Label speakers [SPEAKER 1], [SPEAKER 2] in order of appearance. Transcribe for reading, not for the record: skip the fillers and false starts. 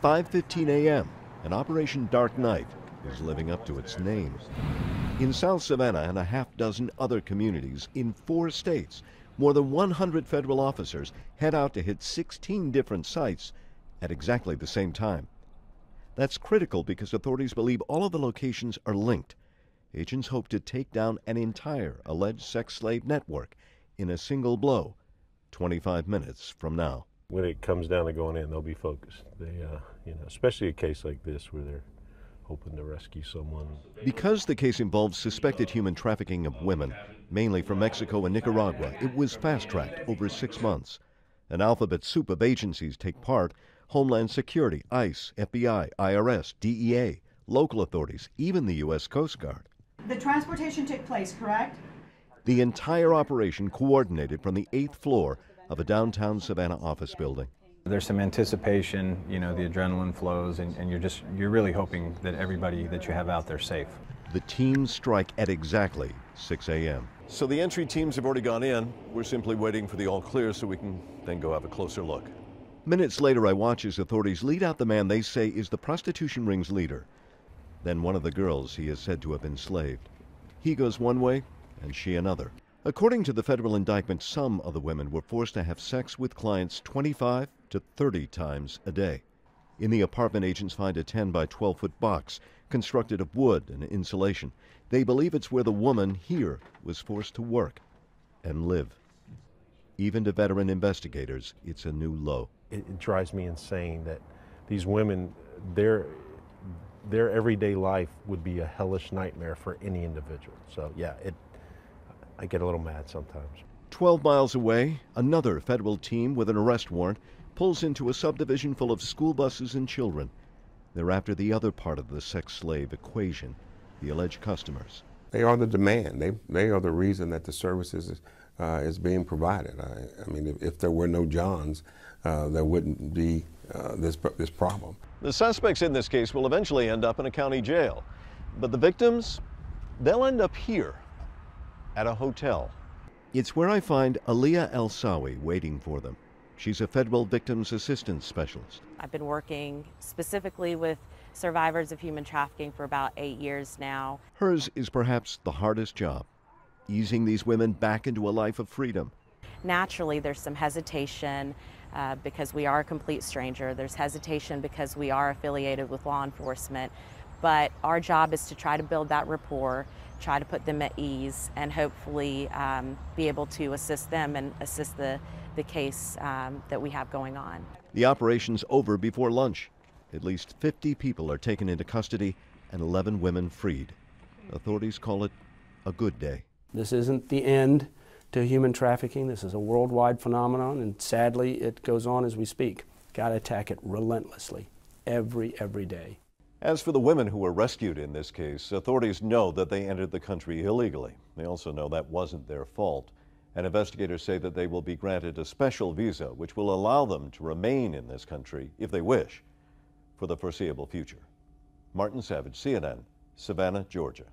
[SPEAKER 1] 5:15 a.m., and Operation Dark Night is living up to its name. In South Savannah and a half-dozen other communities in 4 states, more than 100 federal officers head out to hit 16 different sites at exactly the same time. That's critical because authorities believe all of the locations are linked. Agents hope to take down an entire alleged sex slave network in a single blow 25 minutes from now.
[SPEAKER 2] When it comes down to going in, they'll be focused. They, especially a case like this where they're hoping to rescue someone.
[SPEAKER 1] Because the case involves suspected human trafficking of women, mainly from Mexico and Nicaragua, it was fast-tracked over 6 months. An alphabet soup of agencies take part: Homeland Security, ICE, FBI, IRS, DEA, local authorities, even the U.S. Coast Guard.
[SPEAKER 3] The transportation took place, correct?
[SPEAKER 1] The entire operation coordinated from the 8th floor of a downtown Savannah office building.
[SPEAKER 4] There's some anticipation, the adrenaline flows, and you're really hoping that everybody that you have out there is safe.
[SPEAKER 1] The teams strike at exactly 6 a.m.
[SPEAKER 5] So the entry teams have already gone in. We're simply waiting for the all clear so we can then go have a closer look.
[SPEAKER 1] Minutes later, I watch as authorities lead out the man they say is the prostitution ring's leader. Then one of the girls he is said to have enslaved. He goes one way and she another. According to the federal indictment, some of the women were forced to have sex with clients 25 to 30 times a day. In the apartment, agents find a 10 by 12-foot box constructed of wood and insulation. They believe it's where the woman here was forced to work and live. Even to veteran investigators, it's a new low.
[SPEAKER 2] It drives me insane that these women, their everyday life would be a hellish nightmare for any individual. So yeah, I get a little mad sometimes.
[SPEAKER 1] 12 miles away, another federal team with an arrest warrant pulls into a subdivision full of school buses and children. They're after the other part of the sex slave equation, the alleged customers.
[SPEAKER 6] They are the demand. They are the reason that the services is being provided. I mean, if there were no Johns, there wouldn't be this problem.
[SPEAKER 5] The suspects in this case will eventually end up in a county jail, but the victims, they'll end up here at a hotel.
[SPEAKER 1] It's where I find Aliyah El-Sawi waiting for them. She's a federal victims assistance specialist.
[SPEAKER 7] I've been working specifically with survivors of human trafficking for about 8 years now.
[SPEAKER 1] Hers is perhaps the hardest job, easing these women back into a life of freedom.
[SPEAKER 7] Naturally, there's some hesitation because we are a complete stranger. There's hesitation because we are affiliated with law enforcement. But our job is to try to build that rapport, try to put them at ease, and hopefully be able to assist them and assist the case that we have going on.
[SPEAKER 1] The operation's over before lunch. At least 50 people are taken into custody and 11 women freed. Authorities call it a good day.
[SPEAKER 8] This isn't the end to human trafficking. This is a worldwide phenomenon, and sadly it goes on as we speak. Got to attack it relentlessly, every day.
[SPEAKER 5] As for the women who were rescued in this case, authorities know that they entered the country illegally. They also know that wasn't their fault. And investigators say that they will be granted a special visa, which will allow them to remain in this country, if they wish, for the foreseeable future. Martin Savage, CNN, Savannah, Georgia.